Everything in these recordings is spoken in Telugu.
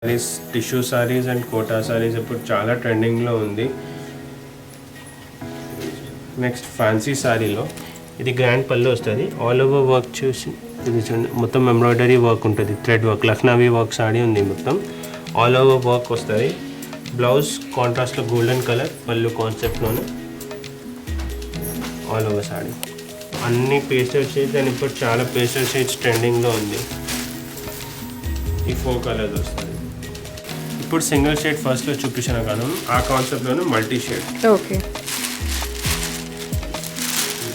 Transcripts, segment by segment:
సారీస్ టిష్యూ సారీస్ అండ్ కోటా సారీస్ ఇప్పుడు చాలా ట్రెండింగ్లో ఉంది. నెక్స్ట్ ఫ్యాన్సీ సారీలో ఇది గ్రాండ్ పళ్ళు వస్తుంది. ఆల్ ఓవర్ వర్క్ చూసి ఇది చూడండి, మొత్తం ఎంబ్రాయిడరీ వర్క్ ఉంటుంది, thread work, Lucknowi work sari ఉంది. మొత్తం ఆల్ ఓవర్ వర్క్ వస్తుంది. బ్లౌజ్ కాంట్రాస్ట్లో గోల్డెన్ కలర్, పళ్ళు కాన్సెప్ట్లోనే ఆల్ ఓవర్ సారీ. అన్ని పేస్టల్ షేడ్స్ అండ్ ఇప్పుడు చాలా పేస్టల్ షేడ్స్ ట్రెండింగ్లో ఉంది. ఈ 4 కలర్స్ వస్తుంది. ఇప్పుడు సింగిల్ షేడ్ ఫస్ట్లో చూపించిన కాదు, ఆ కాన్సెప్ట్లోనే మల్టీ షేడ్. ఓకే,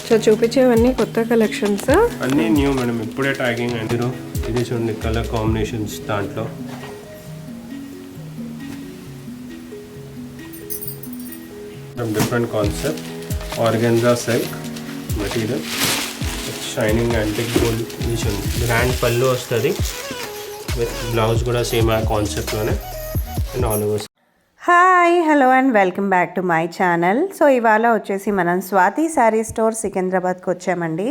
సో చూపించేవన్నీ కొత్త కలెక్షన్స్, అన్నీ న్యూ మేడం, ఇప్పుడే ట్యాగింగ్ అండి. ఇది చూడండి కలర్ కాంబినేషన్స్, దాంట్లో different concept. Organza silk material, shining antique gold. ఇది చూడండి గ్రాండ్ పళ్ళు వస్తుంది విత్ బ్లౌజ్ కూడా సేమ్ ఆ కాన్సెప్ట్లోనే and all over. Hi, hello and welcome back to my channel. So ఇవాళ వచ్చేసి మనం స్వాతి శారీ స్టోర్ సికింద్రాబాద్కి వచ్చామండి.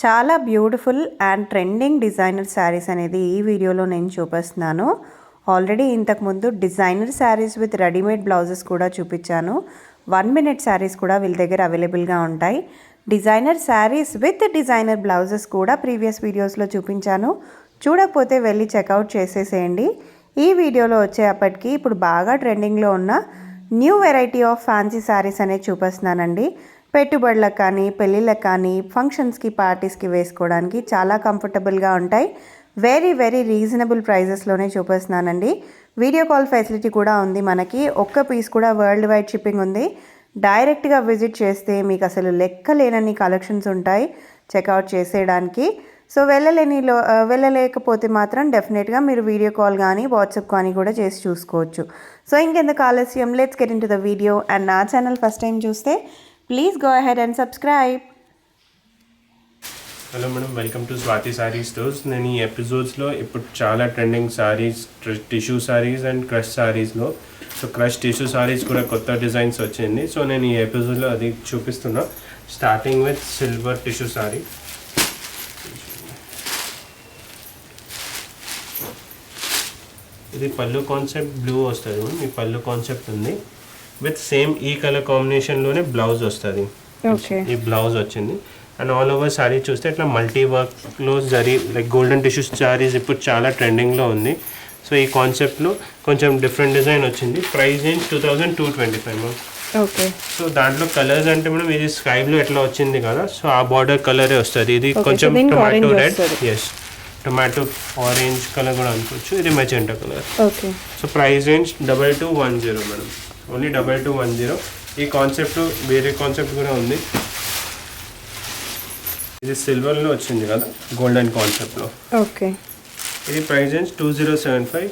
చాలా beautiful and trending designer saris అనేది ఈ వీడియోలో నేను చూపిస్తున్నాను. ఆల్రెడీ ఇంతకుముందు designer saris with readymade blouses కూడా చూపించాను. 1 minute శారీస్ కూడా వీళ్ళ దగ్గర అవైలబుల్గా ఉంటాయి. Designer saris with designer blouses కూడా ప్రీవియస్ వీడియోస్లో చూపించాను. చూడకపోతే వెళ్ళి చెక్అవుట్ చేసేసేయండి. ఈ వీడియోలో వచ్చేప్పటికి ఇప్పుడు బాగా ట్రెండింగ్లో ఉన్న new variety of fancy saris అనేది చూపిస్తున్నానండి. పెట్టుబడులకు కానీ, పెళ్ళిళ్ళకి కానీ, ఫంక్షన్స్కి, పార్టీస్కి వేసుకోవడానికి చాలా కంఫర్టబుల్గా ఉంటాయి. వెరీ వెరీ రీజనబుల్ ప్రైజెస్లోనే చూపిస్తున్నానండి. వీడియో కాల్ ఫెసిలిటీ కూడా ఉంది మనకి. ఒక్క పీస్ కూడా వరల్డ్ వైడ్ షిప్పింగ్ ఉంది. డైరెక్ట్గా విజిట్ చేస్తే మీకు అసలు లెక్క లేనన్ని కలెక్షన్స్ ఉంటాయి చెక్అవుట్ చేసేయడానికి. సో వెళ్ళలేకపోతే మాత్రం డెఫినెట్గా మీరు వీడియో కాల్ కానీ, వాట్సాప్ కానీ కూడా చేసి చూసుకోవచ్చు. సో ఇంకెందుకు ఆలస్యం, let's get into the video. And నా ఛానల్ ఫస్ట్ టైం చూస్తే please go ahead and subscribe. Hello madam, welcome to Swathi sari stores. నేను ఈ ఎపిసోడ్స్లో ఇప్పుడు చాలా trending saris, tissue saris and crush శారీస్లో, సో క్రష్ టిష్యూ శారీస్ కూడా కొత్త డిజైన్స్ వచ్చింది. సో నేను ఈ ఎపిసోడ్లో అది చూపిస్తున్నా. Starting with silver tissue sari. ఇది పళ్ళు కాన్సెప్ట్ బ్లూ వస్తుంది. ఈ పళ్ళు కాన్సెప్ట్ ఉంది విత్ సేమ్ ఈ కలర్ కాంబినేషన్లోనే బ్లౌజ్ వస్తుంది. ఈ బ్లౌజ్ వచ్చింది. అండ్ ఆల్ ఓవర్ శారీ చూస్తే ఇట్లా మల్టీ వర్క్లో zari, like golden tissue saris ఇప్పుడు చాలా ట్రెండింగ్లో ఉంది. సో ఈ కాన్సెప్ట్లో కొంచెం డిఫరెంట్ డిజైన్ వచ్చింది. Price range 2225 ma'am. Okay, so దాంట్లో కలర్స్ అంటే మేడం ఇది స్కై బ్లూ ఎట్లా వచ్చింది కదా, సో ఆ బార్డర్ కలరే వస్తుంది. ఇది కొంచెం tomato red, yes tomato orange colour కూడా అనుకోవచ్చు. ఇది magenta colour. Okay, so price range 2210 madam, only 2210. ఈ కాన్సెప్ట్ వేరే కాన్సెప్ట్ కూడా ఉంది. ఇది సిల్వర్లో వచ్చింది కదా, గోల్డెన్ కాన్సెప్ట్లో. ఓకే, ఇది ప్రైస్ రేంజ్ 2075.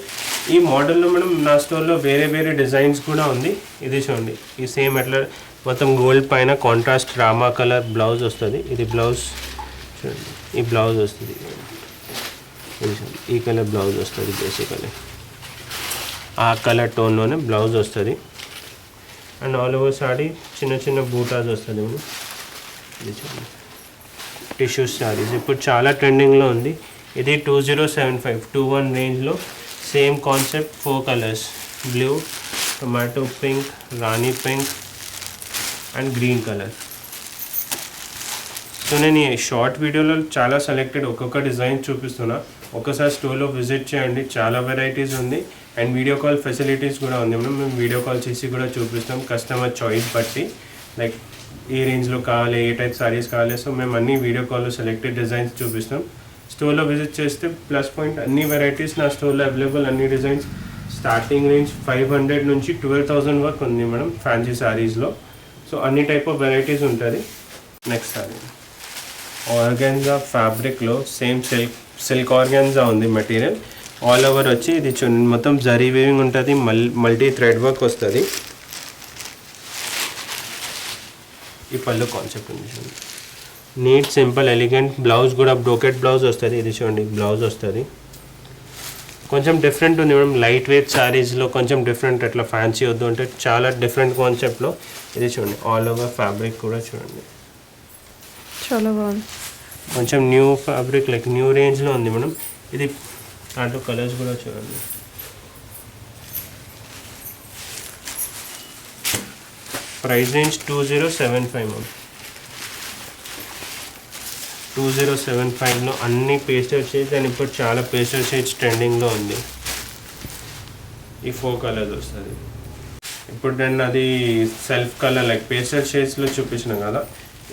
ఈ మోడల్లో మనం నా స్టోర్లో వేరే వేరే డిజైన్స్ కూడా ఉంది. ఇది చూడండి, ఈ సేమ్ అట్లా మొత్తం గోల్డ్ పైన కాంట్రాస్ట్ రామా కలర్ బ్లౌజ్ వస్తుంది. ఇది బ్లౌజ్ చూడండి, ఈ బ్లౌజ్ వస్తుంది. ఈ కలర్ బ్లౌజ్ వస్తుంది. బేసికలీ ఆ కలర్ టోన్లోనే బ్లౌజ్ వస్తుంది. అండ్ ఆల్ ఓవర్ సారీ చిన్న చిన్న బూటాస్ వస్తుంది. ఇది చూడండి టిష్యూ శారీస్ ఇప్పుడు చాలా ట్రెండింగ్లో ఉంది. ఇది 2075, 21 రేంజ్లో same concept. 4 colours, blue, tomato pink, Rani pink and green colour. So నేను ఈ షార్ట్ వీడియోలో చాలా సెలెక్టెడ్ ఒక్కొక్క డిజైన్ చూపిస్తున్నా. ఒకసారి స్టోర్లో విజిట్ చేయండి, చాలా వెరైటీస్ ఉంది. అండ్ వీడియో కాల్ ఫెసిలిటీస్ కూడా ఉంది. మేము వీడియో కాల్ చేసి కూడా చూపిస్తాం కస్టమర్ చాయిస్ బట్టి, లైక్ ఏ రేంజ్లో కావాలి, ఏ టైప్ సారీస్ కావాలి. సో మేము అన్ని వీడియో కాల్లో సెలెక్టెడ్ డిజైన్స్ చూపిస్తాం. స్టోర్లో విజిట్ చేస్తే ప్లస్ పాయింట్, అన్ని వెరైటీస్ నా స్టోర్లో అవైలబుల్. అన్ని డిజైన్స్ స్టార్టింగ్ రేంజ్ 500 నుంచి 12,000 వరకు ఉంది మేడం ఫ్యాన్సీ శారీస్లో. సో అన్ని టైప్ ఆఫ్ వెరైటీస్ ఉంటుంది. నెక్స్ట్ సారీ ఆర్గాన్జా ఫ్యాబ్రిక్లో సేమ్ సిల్క్ ఆర్గాన్జా ఉంది మెటీరియల్. ఆల్ ఓవర్ వచ్చి ఇది మొత్తం జరీ వీవింగ్ ఉంటుంది, మల్టీ థ్రెడ్ వర్క్ వస్తుంది. ఈ పళ్ళు కాన్సెప్ట్ ఉంది చూడండి, నీట్ సింపుల్ ఎలిగెంట్. బ్లౌజ్ కూడా బ్రోకెట్ బ్లౌజ్ వస్తుంది. ఇది చూడండి బ్లౌజ్ వస్తుంది. కొంచెం డిఫరెంట్ ఉంది మేడం, లైట్ వెయిట్ శారీస్లో కొంచెం డిఫరెంట్, అట్లా ఫ్యాన్సీ వద్దు అంటే చాలా డిఫరెంట్ కాన్సెప్ట్లో. ఇది చూడండి ఆల్ ఓవర్ ఫ్యాబ్రిక్ కూడా చూడండి చాలా బాగుంది. కొంచెం న్యూ ఫ్యాబ్రిక్, లైక్ న్యూ రేంజ్లో ఉంది మేడం. ఇది దాంట్లో కలర్స్ కూడా చూడండి. Price range 2075 ma'am. 2075లో అన్ని పేస్టల్ షేడ్స్ అండ్ ఇప్పుడు చాలా పేస్టల్ షేడ్స్ ట్రెండింగ్లో ఉంది. ఈ 4 కలర్స్ వస్తుంది. ఇప్పుడు నేను అది సెల్ఫ్ కలర్ లైక్ పేస్టల్ షేడ్స్లో చూపించిన కదా,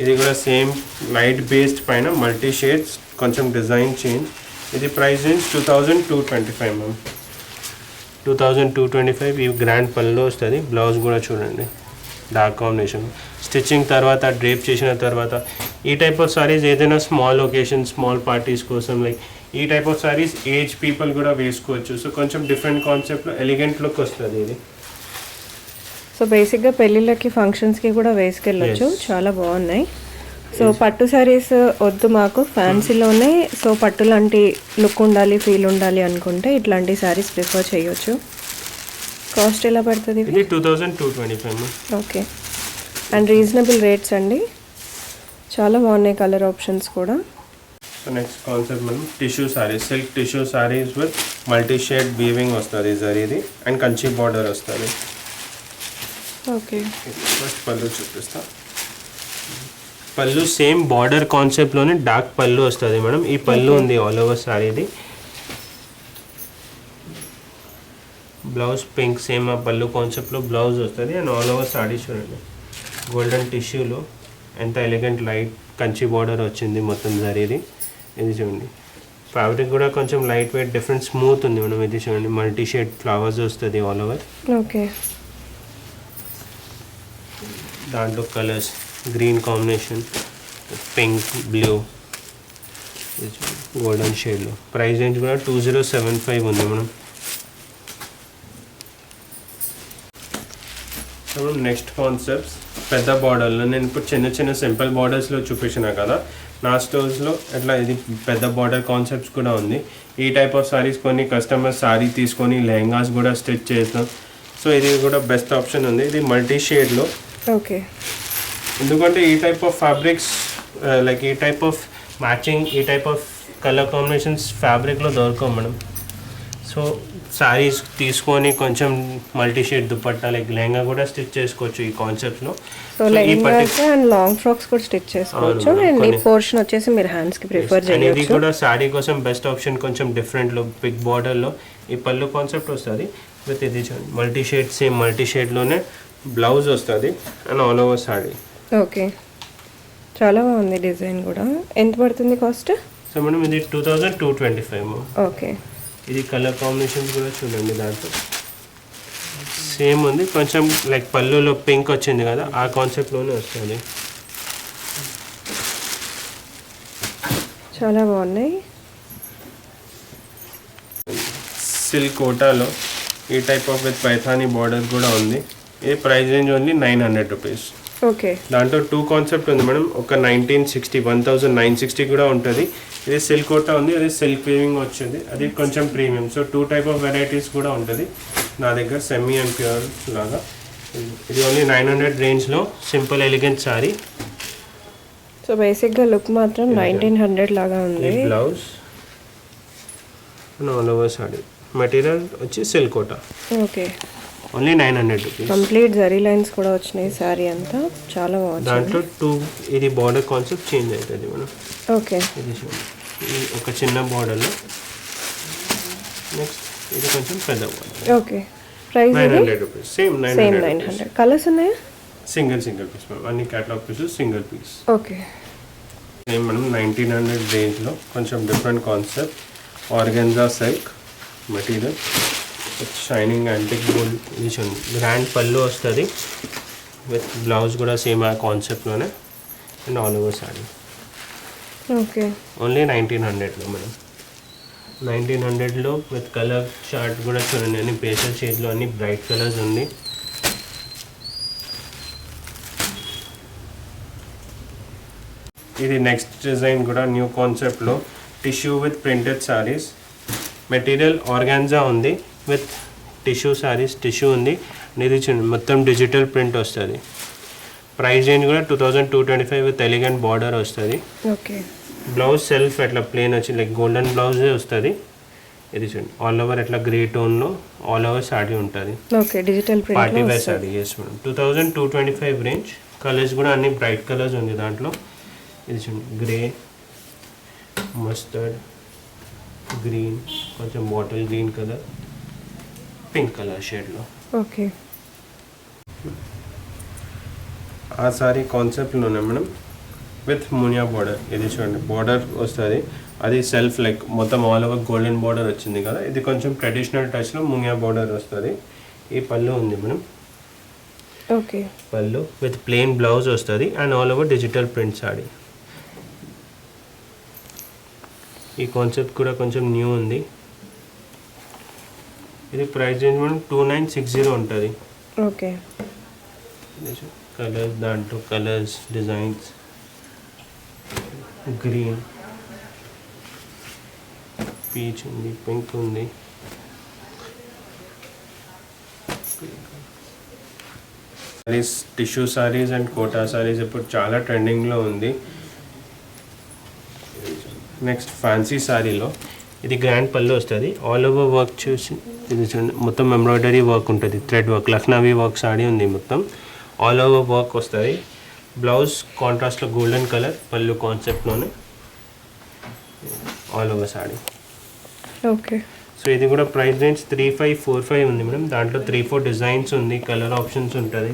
ఇది కూడా సేమ్ లైట్ బేస్డ్ పైన మల్టీ షేడ్స్, కొంచెం డిజైన్ చేంజ్. ఇది ప్రైస్ రేంజ్ 2225 మ్యామ్. 2225. ఈ గ్రాండ్ పళ్ళు వస్తుంది. బ్లౌజ్ కూడా చూడండి డార్క్ కాంబినేషన్. స్టిచ్చింగ్ తర్వాత డ్రేప్ చేసిన తర్వాత ఈ టైప్ ఆఫ్ సారీస్ ఏదైనా స్మాల్ ఒకేషన్, స్మాల్ పార్టీస్ కోసం లైక్ ఈ type of saris age people కూడా వేసుకోవచ్చు. సో కొంచెం డిఫరెంట్ కాన్సెప్ట్లో ఎలిగెంట్ లుక్ వస్తుంది ఇది. సో బేసిక్గా పెళ్ళిళ్ళకి ఫంక్షన్స్కి కూడా వేసుకెళ్ళొచ్చు. చాలా బాగున్నాయి. సో పట్టు శారీస్ వద్దు మాకు, ఫ్యాన్సీలోనే సో పట్టు లాంటి లుక్ ఉండాలి, ఫీల్ ఉండాలి అనుకుంటే ఇట్లాంటి శారీస్ ప్రిఫర్ చేయొచ్చు. కాస్ట్ ఎలా పడుతుంది? ఇది 2225. ఓకే. అండ్ రీజనబుల్ రేట్స్ అండి. చాలా బాగున్నాయి కలర్ ఆప్షన్స్ కూడా. సో నెక్స్ట్ కాన్సెప్ట్ మనం tissue saris, silk tissue saris with multi shade weaving వస్తుంది జరీది అండ్ కంచి బార్డర్ వస్తుంది. ఓకే. ఫస్ట్ పళ్ళు చూపిస్తా. పళ్ళు సేమ్ బార్డర్ కాన్సెప్ట్లోనే డార్క్ పళ్ళు వస్తుంది మేడం. ఈ పళ్ళు ఉంది ఆల్ ఓవర్ సారీది. బ్లౌజ్ పింక్ సేమ్ ఆ పళ్ళు కాన్సెప్ట్లో బ్లౌజ్ వస్తుంది అండ్ ఆల్ ఓవర్ సారీ చూడండి గోల్డెన్ టిష్యూలో ఎంత ఎలిగెంట్ లైట్ కంచి బార్డర్ వచ్చింది మొత్తం జరీది. ఇది చూడండి ఫ్యాబ్రిక్ కూడా కొంచెం లైట్ వెయిట్ డిఫరెంట్ స్మూత్ ఉంది మేడం. ఇది చూడండి మల్టీ షేడ్ ఫ్లవర్స్ వస్తుంది ఆల్ ఓవర్. ఓకే. దాంట్లో colours green combination, pink, blue, golden షేడ్లో. ప్రైస్ రేంజ్ కూడా 2075 ఉంది మనం. నెక్స్ట్ కాన్సెప్ట్స్ పెద్ద బార్డర్లో. నేను ఇప్పుడు చిన్న చిన్న సింపుల్ బార్డర్స్లో చూపించిన కదా, నా స్టోర్స్లో అట్లా ఇది పెద్ద బార్డర్ కాన్సెప్ట్స్ కూడా ఉంది. ఈ టైప్ ఆఫ్ సారీస్ కొన్ని కస్టమర్స్ సారీ తీసుకొని లెహంగాస్ కూడా స్టిచ్ చేస్తాం. సో ఇది కూడా బెస్ట్ ఆప్షన్ ఉంది. ఇది మల్టీ షేడ్లో. ఓకే. ఎందుకంటే ఈ టైప్ ఆఫ్ ఫ్యాబ్రిక్స్ లైక్ ఈ టైప్ ఆఫ్ మ్యాచింగ్, ఈ టైప్ ఆఫ్ కలర్ కాంబినేషన్స్ ఫ్యాబ్రిక్లో దొరకవు మేడం. సో శారీస్ తీసుకొని కొంచెం multi shade dupatta like lehenga కూడా స్టిచ్ చేసుకోవచ్చు ఈ కాన్సెప్ట్లో. So lehengas and long frocks కూడా స్టిచ్ చేసుకోవచ్చు. అండ్ ఈ పోర్షన్ వచ్చేసి మీరు హ్యాండ్స్కి ప్రిఫర్ చేయొచ్చు. ఇది కూడా శారీ కోసం బెస్ట్ ఆప్షన్. కొంచెం డిఫరెంట్లో బిగ్ బార్డర్లో ఈ పళ్ళు కాన్సెప్ట్ వస్తుంది విత్ ఇది చూడండి మల్టీ షేడ్, సేమ్ మల్టీ షేడ్లోనే బ్లౌజ్ వస్తుంది and all over sari. Okay. చాలా బాగుంది డిజైన్ కూడా. ఎంత పడుతుంది కాస్ట్? సో మేడం ఇది 2225. ఓకే. ఇది కలర్ కాంబినేషన్స్ కూడా చూడండి దాంట్లో సేమ్ ఉంది. కొంచెం లైక్ పళ్ళులో పింక్ వచ్చింది కదా ఆ కాన్సెప్ట్లోనే వస్తుంది. చాలా బాగున్నాయి. సిల్క్ కోటాలో ఈ type of with Paithani border కూడా ఉంది. ఇది price range only 900 rupees. Okay. దాంట్లో 2 కాన్సెప్ట్ ఉంది మేడం. ఒక 1960, 1960 కూడా ఉంటుంది. ఇది సిల్క్ కోటా ఉంది, అది సిల్క్ వీవింగ్ వచ్చింది, అది కొంచెం premium. So 2 type of varieties కూడా ఉంటుంది నా దగ్గర, సెమీ అండ్ ప్యూర్ లాగా. ఇది ఓన్లీ 900 రేంజ్లో సింపుల్ ఎలిగెంట్ సారీ. సో బేసిక్గా లుక్ మాత్రం 1900 లాగా ఉంది. Blouse all over sari. Material వచ్చి silk Kota. Okay. Only 900 rupees. Complete zari lines కూడా వచ్చినాయి సారీ అంతా. చాలా బాగుంది. దాంట్లో 2 ఇది బార్డర్ కాన్సెప్ట్ చేంజ్ అవుతుంది మనం. ఓకే. ఇది ఇది ఒక చిన్న బార్డర్లో. నెక్స్ట్ ఇది కొంచెం పెద్ద border. Okay. Price 900 rupees. Same 900. Colours ఉన్నాయా? Single piece ma'am. అన్ని catalogue pieces single piece. Okay. Same మనం 1900 రేంజ్లో కొంచెం different concept. Organza silk material, shining antique gold. ఇది చూడండి గ్రాండ్ పళ్ళు వస్తుంది విత్ బ్లౌజ్ కూడా సేమ్ ఆ కాన్సెప్ట్లోనే and all over sari. Okay. Only 1900లో మేడం. 1900లో విత్ కలర్ చార్ట్ కూడా చూడండి, అన్ని పేస్టల్ షేడ్లో అన్ని బ్రైట్ కలర్స్ ఉంది. ఇది నెక్స్ట్ డిజైన్ కూడా న్యూ కాన్సెప్ట్లో tissue with printed saris. Material organza ఉంది విత్ టిష్యూ సారీస్, టిష్యూ ఉంది. ఇది చూడండి మొత్తం డిజిటల్ ప్రింట్ వస్తుంది. ప్రైస్ రేంజ్ కూడా 2225 విత్ ఎలిగెంట్ బార్డర్ వస్తుంది. ఓకే. బ్లౌజ్ సెల్ఫ్ అట్లా ప్లెయిన్ వచ్చి లైక్ గోల్డెన్ బ్లౌజే వస్తుంది. ఇది చూడండి ఆల్ ఓవర్ అట్లా గ్రే టోన్లో ఆల్ ఓవర్ సాడీ ఉంటుంది. Okay, digital party print wear sari. Yes madam. 2225 range. Colours కూడా అన్ని బ్రైట్ కలర్స్ ఉంది దాంట్లో. ఇది చూడండి, గ్రే, మస్టర్డ్ గ్రీన్, కొంచెం bottle green colour, pink colour షేడ్లో. ఓకే, ఆ సారీ కాన్సెప్ట్లోనే మేడం విత్ మునియా బార్డర్. ఇది చూడండి, బార్డర్ వస్తుంది, అది సెల్ఫ్ లైక్ మొత్తం ఆల్ ఓవర్ గోల్డెన్ బార్డర్ వచ్చింది కదా. ఇది కొంచెం ట్రెడిషనల్ టచ్లో మునియా బార్డర్ వస్తుంది. ఈ పళ్ళు ఉంది మేడం. ఓకే, పళ్ళు విత్ ప్లెయిన్ బ్లౌజ్ వస్తుంది and all over digital print saree. ఈ కాన్సెప్ట్ కూడా కొంచెం న్యూ ఉంది. ఇది ప్రైస్ రేంజ్ మనం 2960 ఉంటుంది. ఓకే, కలర్స్, దాంట్లో కలర్స్, డిజైన్స్, గ్రీన్, పీచ్ ఉంది, పింక్ ఉంది. సారీస్, టిష్యూ సారీస్ అండ్ కోటా సారీస్ ఇప్పుడు చాలా ట్రెండింగ్లో ఉంది. నెక్స్ట్ ఫ్యాన్సీ సారీలో ఇది గ్రాండ్ పళ్ళు వస్తుంది, ఆల్ ఓవర్ వర్క్ చూసి ఇది చూడండి, మొత్తం ఎంబ్రాయిడరీ వర్క్ ఉంటుంది, thread work, Lucknowi work sari ఉంది మొత్తం. ఆల్ ఓవర్ వర్క్ వస్తుంది. బ్లౌజ్ కాంట్రాస్ట్లో గోల్డెన్ కలర్, పళ్ళు కాన్సెప్ట్లోనే all over sari. Okay. So ఇది కూడా ప్రైస్ రేంజ్ 3545 ఉంది మేడం. దాంట్లో 3-4 డిజైన్స్ ఉంది, కలర్ ఆప్షన్స్ ఉంటుంది.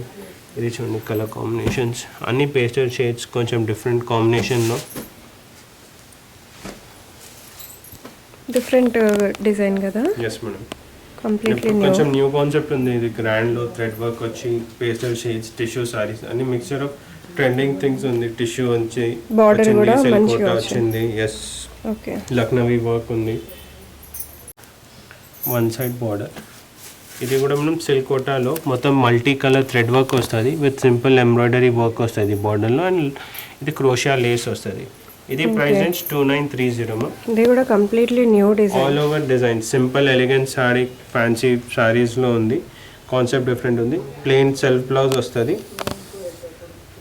ఇది చూడండి, కలర్ కాంబినేషన్స్ అన్ని పేస్టల్ షేడ్స్, కొంచెం డిఫరెంట్ కాంబినేషన్లో. డిఫరెంట్ డిజైన్ కదా. Yes madam. కంప్లీట్లీ కొంచెం న్యూ కాన్సెప్ట్ ఉంది. ఇది గ్రాండ్లో థ్రెడ్ వర్క్ వచ్చి పేస్టల్ షేడ్స్, టిష్యూ సారీస్ అన్ని మిక్చర్ ఆఫ్ ట్రెండింగ్ థింగ్స్ ఉంది. టిష్యూ వచ్చి బార్డర్ కూడా మంచిగా కోటా వచ్చింది. ఎస్, ఓకే, లక్నవీ వర్క్ ఉంది, వన్ సైడ్ బార్డర్. ఇది కూడా మనం సిల్క్ కోటాలో మొత్తం మల్టీ కలర్ థ్రెడ్ వర్క్ వస్తుంది విత్ సింపుల్ ఎంబ్రాయిడరీ వర్క్ వస్తుంది బార్డర్లో, అండ్ ఇది క్రోషియా లేస్ వస్తుంది. ఇది ప్రైస్ రేంజ్ 2930. ఇది కూడా completely new design, all over design, simple elegant sari, fancy సారీస్లో ఉంది. కాన్సెప్ట్ డిఫరెంట్ ఉంది. ప్లెయిన్ సెల్ఫ్ బ్లౌజ్ వస్తుంది,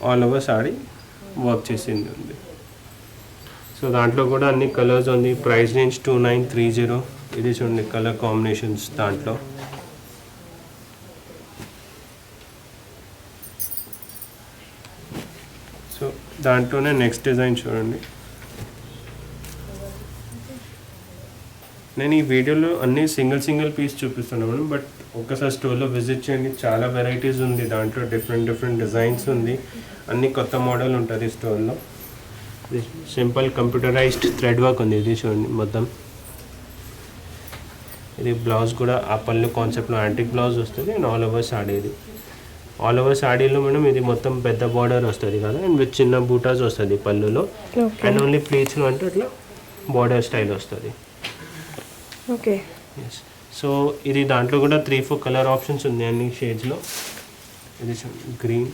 ఆల్ ఓవర్ సారీ వర్క్ చేసింది ఉంది. సో దాంట్లో కూడా అన్ని కలర్స్ ఉంది. Price range 2930. ఇది చూడండి, కలర్ కాంబినేషన్స్ దాంట్లో. సో దాంట్లోనే నెక్స్ట్ డిజైన్ చూడండి. నేను ఈ వీడియోలో అన్ని సింగిల్ పీస్ చూపిస్తున్నాను, బట్ ఒక్కసారి స్టోర్లో విజిట్ చేయండి, చాలా వెరైటీస్ ఉంది దాంట్లో, డిఫరెంట్ డిజైన్స్ ఉంది, అన్ని కొత్త మోడల్ ఉంటుంది స్టోర్లో. సింపుల్ కంప్యూటరైజ్డ్ థ్రెడ్ వర్క్ ఉంది. ఇది చూడండి మొత్తం. ఇది బ్లౌజ్ కూడా ఆ పళ్ళు కాన్సెప్ట్లో యాంటిక్ బ్లౌజ్ వస్తుంది అండ్ ఆల్ ఓవర్ సాడీ. ఇది ఆల్ ఓవర్ సాడీలో మనం ఇది మొత్తం పెద్ద బార్డర్ వస్తుంది కదా, అండ్ విత్ చిన్న బూటాస్ వస్తుంది పళ్ళులో, అండ్ ఓన్లీ ప్లీట్స్లో అంటే అట్లా బార్డర్ స్టైల్ వస్తుంది. Okay, yes. సో ఇది దాంట్లో కూడా 3-4 కలర్ ఆప్షన్స్ ఉంది అన్ని షేడ్స్లో. ఇది గ్రీన్,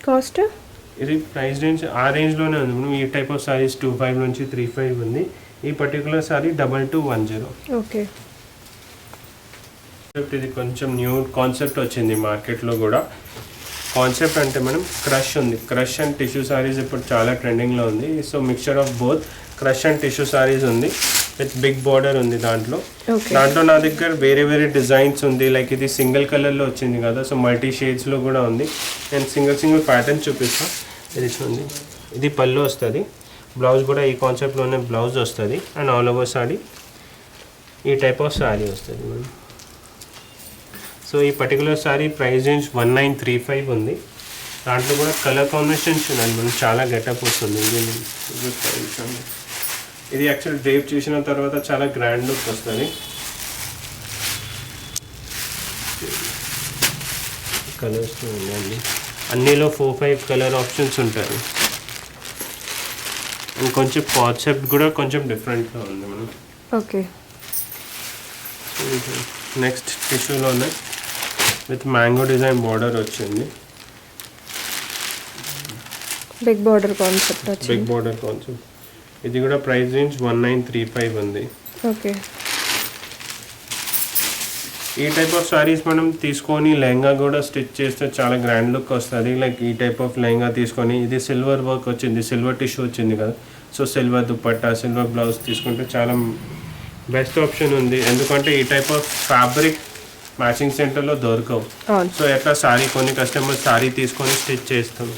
కాస్ట్ ఇది ప్రైస్ రేంజ్ ఆ రేంజ్లోనే ఉంది మనం. ఈ టైప్ ఆఫ్ సారీస్ 25 నుంచి 35 ఉంది. ఈ పర్టికులర్ సారీ 2210. ఓకే. ఇది కొంచెం న్యూ కాన్సెప్ట్ వచ్చింది మార్కెట్లో కూడా. కాన్సెప్ట్ అంటే మనం క్రష్ ఉంది, క్రష్ అండ్ టిష్యూ సారీస్ ఇప్పుడు చాలా ట్రెండింగ్లో ఉంది. So mixture of both crush and tissue saris ఉంది విత్ బిగ్ బార్డర్ ఉంది దాంట్లో. దాంట్లో నా దగ్గర వేరే డిజైన్స్ ఉంది, లైక్ ఇది సింగిల్ కలర్లో వచ్చింది కదా, సో మల్టీ షేడ్స్లో కూడా ఉంది. నేను సింగిల్ ప్యాటర్న్ చూపిస్తాను. ఇది చూడండి, ఇది పళ్ళు వస్తుంది, బ్లౌజ్ కూడా ఈ కాన్సెప్ట్లోనే బ్లౌజ్ వస్తుంది, అండ్ ఆల్ ఓవర్ సారీ ఈ టైప్ ఆఫ్ సారీ వస్తుంది మేడం. సో ఈ పర్టికులర్ సారీ ప్రైస్ రేంజ్ 1935 ఉంది. దాంట్లో కూడా కలర్ కాంబినేషన్స్ ఉన్నాయి మనం, చాలా గెటప్ వస్తుంది. ఇది యాక్చువల్ డ్రేప్ చేసిన తర్వాత చాలా గ్రాండ్ లుక్ వస్తుంది. కలర్స్ ఉన్నాయండి, అన్నిలో 4-5 కలర్ ఆప్షన్స్ ఉంటాయి. ఇంకొంచెం కాన్సెప్ట్ కూడా కొంచెం డిఫరెంట్గా ఉంది మనం. ఓకే. నెక్స్ట్ టిష్యూలోనే విత్ మ్యాంగో డిజైన్ బార్డర్ వచ్చింది, బిగ్ బార్డర్ కాన్సెప్ట్ వచ్చింది. Big border concept. ఇది కూడా ప్రైస్ రేంజ్ 1935 ఉంది. ఓకే. ఈ టైప్ ఆఫ్ సారీస్ మనం తీసుకొని లెహంగా కూడా స్టిచ్ చేస్తే చాలా గ్రాండ్ లుక్ వస్తుంది. లైక్ ఈ టైప్ ఆఫ్ లెహంగా తీసుకొని, ఇది సిల్వర్ వర్క్ వచ్చింది, సిల్వర్ టిష్యూ వచ్చింది కదా, so silver dupatta, silver blouse తీసుకుంటే చాలా బెస్ట్ ఆప్షన్ ఉంది. ఎందుకంటే ఈ టైప్ ఆఫ్ ఫ్యాబ్రిక్ మ్యాచింగ్ సెంటర్లో దొరకవు. సో ఎట్లా సారీ కొన్ని కస్టమర్స్ సారీ తీసుకొని స్టిచ్ చేస్తాం.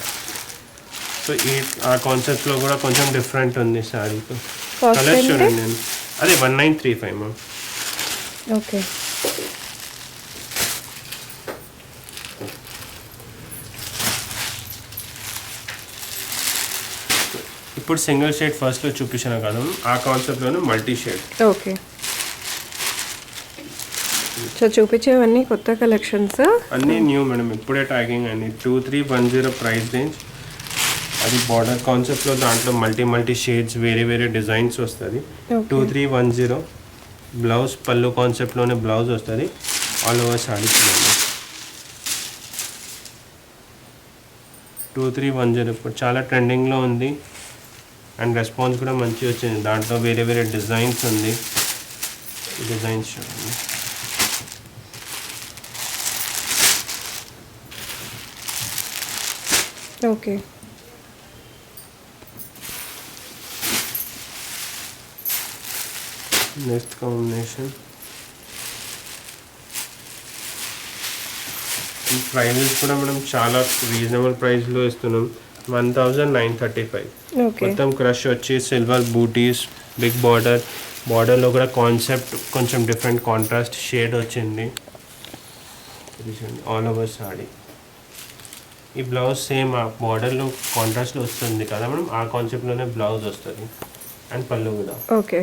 సో ఆ కాన్సెప్ట్లో కూడా కొంచెం డిఫరెంట్ ఉంది సారీతో. కలర్స్ చూడండి నేను, అదే 1935 మ్యామ్. ఓకే. ఇప్పుడు సింగిల్ షేడ్ ఫస్ట్లో చూపించిన కదా, ఆ కాన్సెప్ట్లోనే మల్టీ షేడ్. ఓకే. సో చూపించేవన్నీ కొత్త కలెక్షన్స్, అన్నీ న్యూ మేడం, ఇప్పుడే ట్యాగింగ్ అన్ని. 2310 ప్రైస్ రేంజ్. అది బార్డర్ కాన్సెప్ట్లో, దాంట్లో మల్టీ షేడ్స్, వేరే డిజైన్స్ వస్తుంది. 2310 బ్లౌజ్, పళ్ళు కాన్సెప్ట్లోనే బ్లౌజ్ వస్తుంది. ఆల్ ఓవర్ సారీ చూడండి. 2310 ఇప్పుడు చాలా ట్రెండింగ్లో ఉంది అండ్ రెస్పాన్స్ కూడా మంచిగా వచ్చింది. దాంట్లో వేరే డిజైన్స్ ఉంది. డిజైన్స్ చూడండి. ఓకే. Next combination. ఈ ప్రైజెస్ కూడా మనం చాలా రీజనబుల్ ప్రైస్లో ఇస్తున్నాం. 1935. మొత్తం క్రష్ వచ్చి సిల్వర్ బూటీస్, బిగ్ బార్డర్లో కూడా కాన్సెప్ట్ కొంచెం డిఫరెంట్ కాంట్రాస్ట్ షేడ్ వచ్చింది. All over sorry. ఈ బ్లౌజ్ సేమ్ ఆ బార్డర్లో కాంట్రాస్ట్లో వస్తుంది కదా మేడం, ఆ కాన్సెప్ట్లోనే బ్లౌజ్ వస్తుంది అండ్ పళ్ళు కూడా. ఓకే.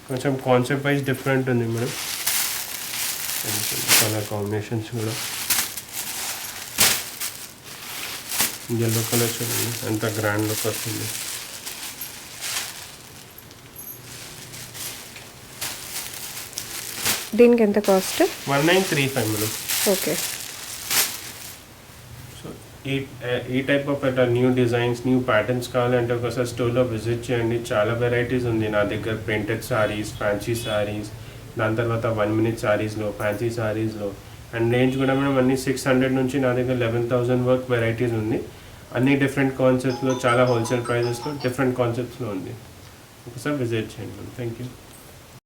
కొంచెం కాన్సెప్ట్ వైజ్ డిఫరెంట్ ఉంది మేడం. కలర్ కాంబినేషన్స్ కూడా. ఎల్లో కలర్ చూడండి ఎంత గ్రాండ్ లుక్ వస్తుంది. దీనికి ఎంత కాస్ట్? 1935 మేడం. ఓకే. సో ఈ type of new designs, new patterns కావాలంటే ఒకసారి స్టోర్లో విజిట్ చేయండి. చాలా వెరైటీస్ ఉంది నా దగ్గర. ప్రింటెడ్ సారీస్, ఫ్యాన్సీ సారీస్, దాని తర్వాత 1 minute సారీస్లో, ఫ్యాన్సీ సారీస్లో. అండ్ రేంజ్ కూడా మనం అన్ని 600 నుంచి నా దగ్గర 11,000 వరకు వెరైటీస్ ఉంది. అన్ని డిఫరెంట్ కాన్సెప్ట్స్లో, చాలా హోల్సేల్ ప్రైజెస్లో, డిఫరెంట్ కాన్సెప్ట్స్లో ఉంది. ఒకసారి విజిట్ చేయండి. Thank you.